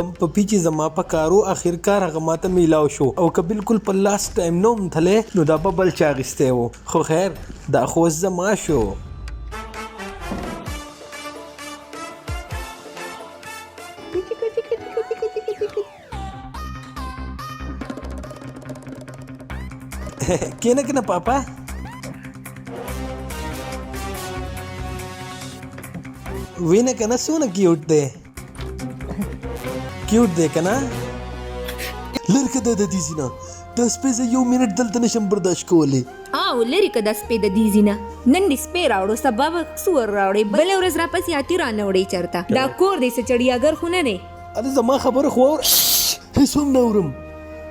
کم پپی چې زما په کارو اخرکار هغه ماته میلاو شو او که بالکل په لاست ټایم نوم تلې نو دا به بل چا اخیستی و خو خیر دا خو اوس زما شو کینه پاپا وینه کنه سونه کیوټ دی کنه لرکه د دې زینا د سپې زه یو منټ دلته نشم برداشت کولی او لري که د سپې د دې زینا نن دې سپې راوړو سبا به سور راوړې بلې ورځ راپسې اتي رانه وړې چېرته دا کور دی څه چړیاګر خو نه دی اره زما خبره خو هېڅ هم نه اورم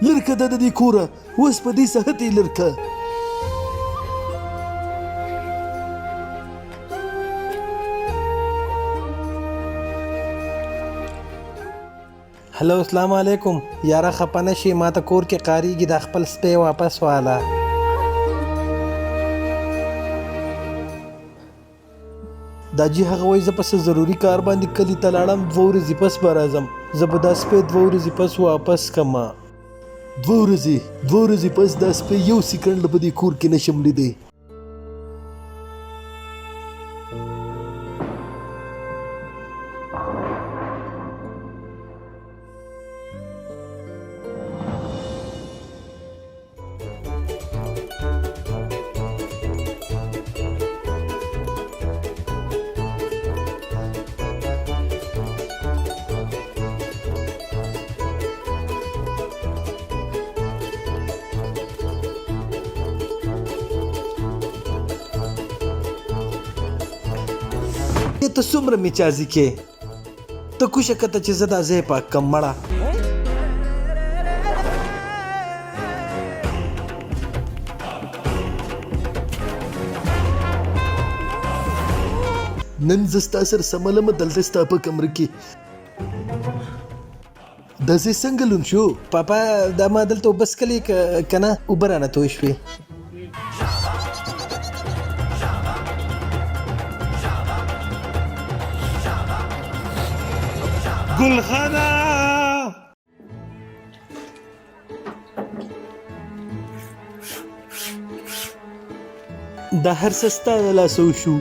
لرکه د دې کوره اوس په دې صحت یې لرکه هلو السلام علیکم یاره خپه نه شي ما ته کور کې قاریږي د خپل سپی واپس واله دا جی هغه وایي زه په څه ضروري کار باندې کلي ته لاړم 2 ورځې پس به راځم زه به دا سپی 2 ورځې پس واپس کړم 2 ورځې پس دا سپی یو سیکنډ په دې کور کې نشم لیدی ته څومره میچازي کې ته کوشه کته چې زه دا ځای پاک کم مړه نن زه ستا سره سملم دلته ستا په کمره کې دا ځای څنګه لون شو پاپا دا ما دلته اوبه څښلې که نه اوبه رانه توی شوې ګلخانه دا هر څه ستا د لاسه وشو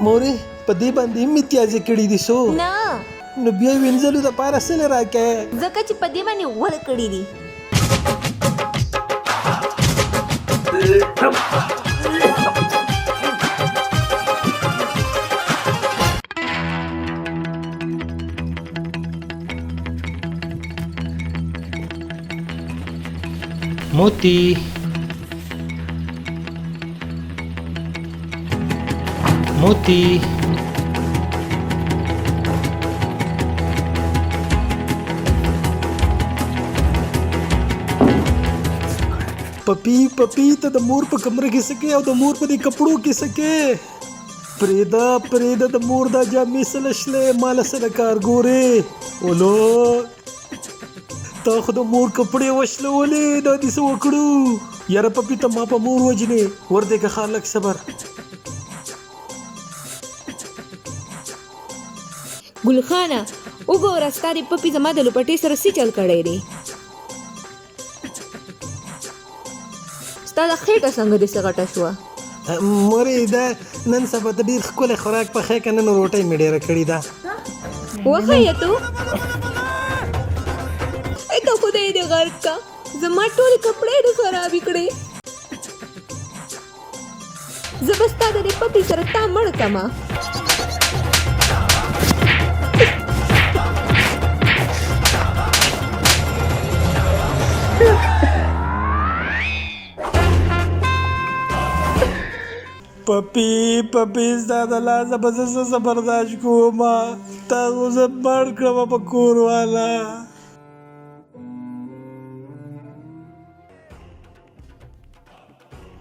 مورې په دې باندې هم امتیازې کړي دي څو نه نو بیا وینځلو دپاره څه نه راکړې ځکه چې په دې باندې ور کړي دي موتی پپی ته د مور په کمره کې سکے او د مور په دې کپړو کې سکے پریدا د مور دا جامې سلشلې مال سره کار ګورې اولو تا خو د مور کپړې وشلولې دا دې څه وکړو یاره پپی ته ما په مور وجنې ورته که خالق صبر ګلخانه وګوره ستا د پپي زما د لوپټې سره څه چل کړی دی ستا د خېټه څنګه داسې غټه شوه مورې دا نن سبا ته ډېر ښکلی خوراک پخی که نن روټۍ مې ډېره کړې ده وښیه تو ته خدای دې غرق کا زما ټولې کپړې دې خرابې کړې زه به ستا د دې پپي سره تا مړ کړمه پپی ستا د لاسه به زه څه برداشت کومه تا خو زه مړ کړمه په کور والا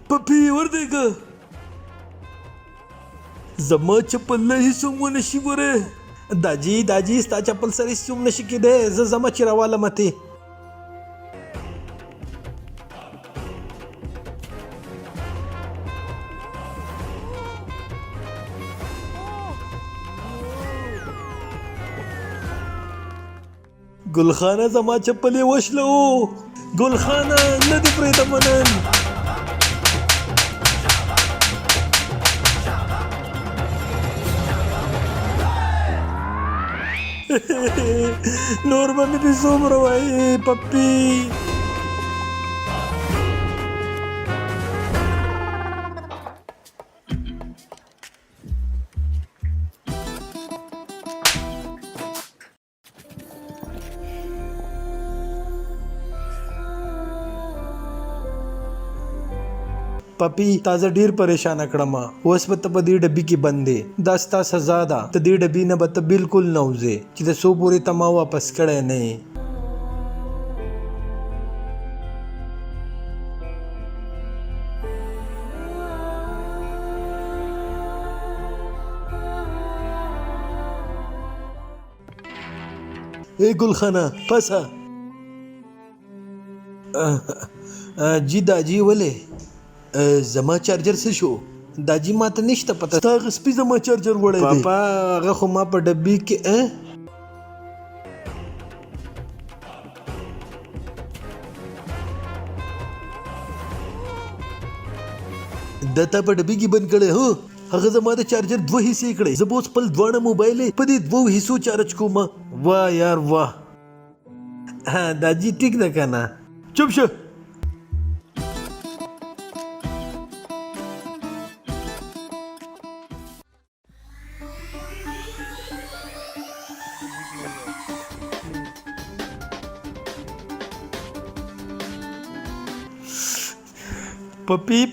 پپی وردېږه زما چپل نه هېڅ هم ونه شي ګورې داجي ستا چپل سره هېڅ هم نشي کېدی زه ځمه چې راوالمه تې ګلخانه زما چپلې وشله ګلخانه نه دې پرېږدم نن نور به مې دې څومره وایي پپي پپی تازه ډیر پریشان کړم اوس په ته په دې ډبې کې بندې دا ستا سزا ده ته دې ډبې نه به ته بالکل نه وځې چې د څو پورې ته ما واپس کړی نه یې ای ګلخانه پسه جی داجی ولې زما چارجر څه شو داجی ماته نشته پته تا هغه سپي زما چارجر وړی دی پاپا هغه خو ما په ډبې کې دا تا په ډبې کې بند کړی هو هغه زما د چارجر 2 حصې کړی زه به اوس خپل دواړه موبایل په دې 2 حصو چارج کوم واه یار واه داجی ټیک ده که نه چوپ شه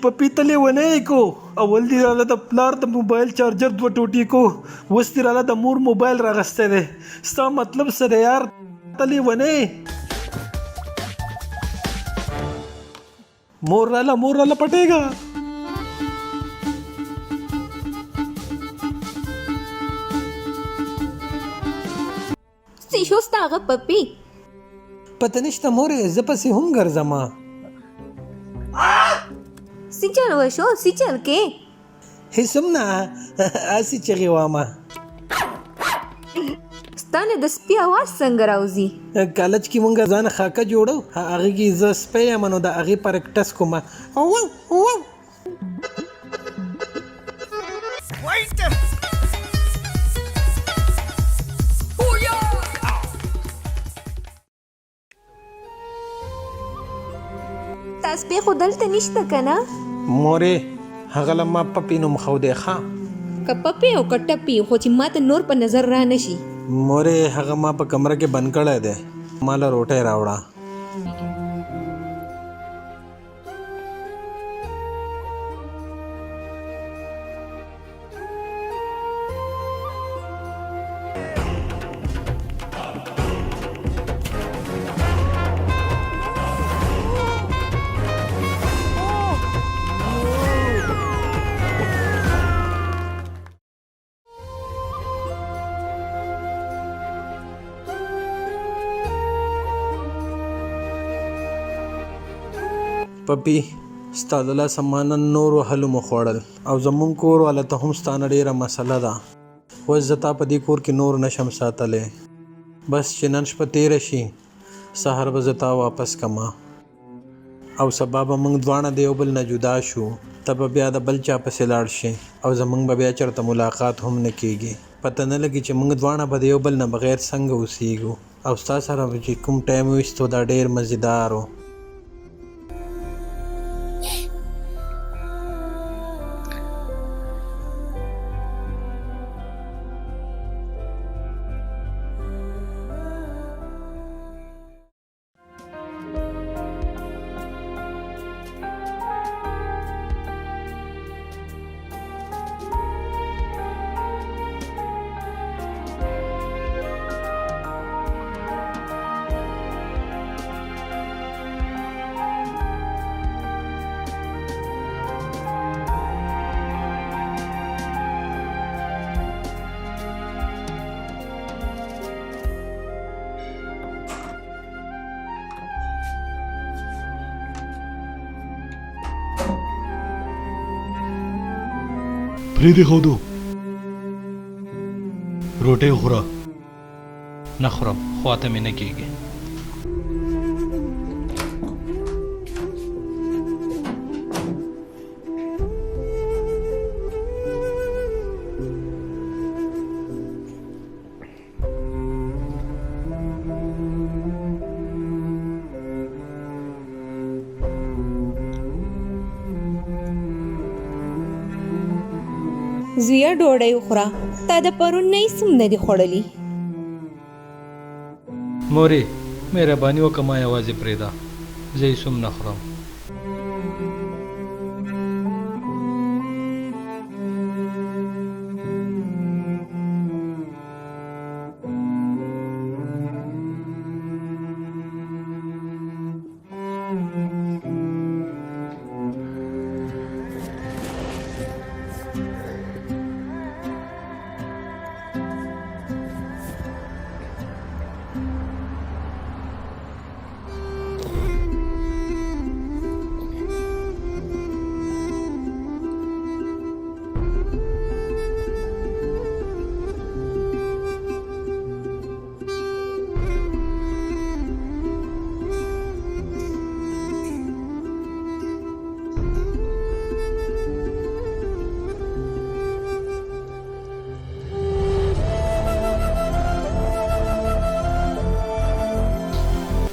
پپی ته لیونی کو اول دی راله د پلار د موبایل چارجر 2 ټوټې کو اوس دی راله د مور موبایل راغستی دی ستا مطلب څه دی یار ته لیونی مور راله پټېږه څه شو ستا هغه پپی پته نشته مورې زه پسې هم ګرځم سیچل وشو سیچل کې هیڅ هم نه هسې چغې وامه ستا نه د سپي اواز څنګه راوځي کالج کې مونږ ځان خاکه جوړو هغې کې زه سپی یم نو د هغې پرکټس کوم تا سپی خو دلته نشته که نه مورې هغه له ما پپي نوم ښودی ښه که پپی او که ټپي خو چې ما ته نور په نظر را نشي مورې هغه ما په کمره کې بند کړی دی ما له روټۍ راوړه پپی ستا د لاسه ما نن نور وهلو مو خوړل او زمونږ کور والا ته هم ستا نه ډېره مسله ده اوس زه تا په دې کور کې نور نشم ساتلی بس چې نن شپه تېره شي سهار به زه تا واپس کما او سبا به موږ دواړه د یو بل نه جدا شو ته به بیا د بل چا پسې لاړ شي او زموږ به بیا چېرته ملاقات هم نه کېږي پته نه لګي چې موږ دواړه به د یو بل نه بغیر څنګه اوسېږو او ستا سره به چې کوم ټایم ویستو دا ډېر مزیدار و پریدې خودو روټۍ خوره نه خورم خواته مې نه کېږي. زویا ډوډۍ وخوره، تا د پرون نه یې څوم نه دي خوړلي. مورې مهرباني وکړه ما یوازې پرېږده، زه یې څوم نه خورم.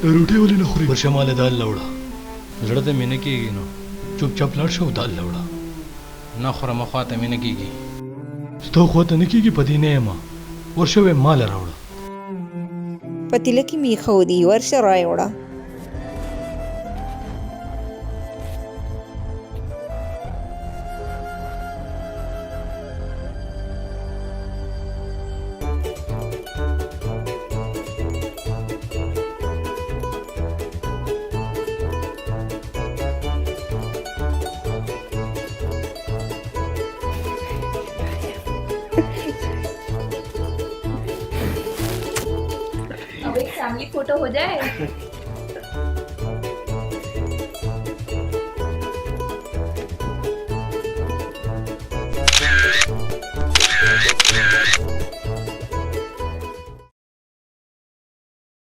روټۍ ولې نه خورې؟ ورشه ماله دال راوړه، زړه ته مې نه کېږي نو چوپچاپ لاړ شه او دال راوړه. نه خورم خواته مې نه کېږي. ستا خواته نه کېږي په دې نه یم، ورشه ویې ماله راوړه. پتیله کې مې ایښودي، ورشه رایوړه. अब एक family photo हो जाए.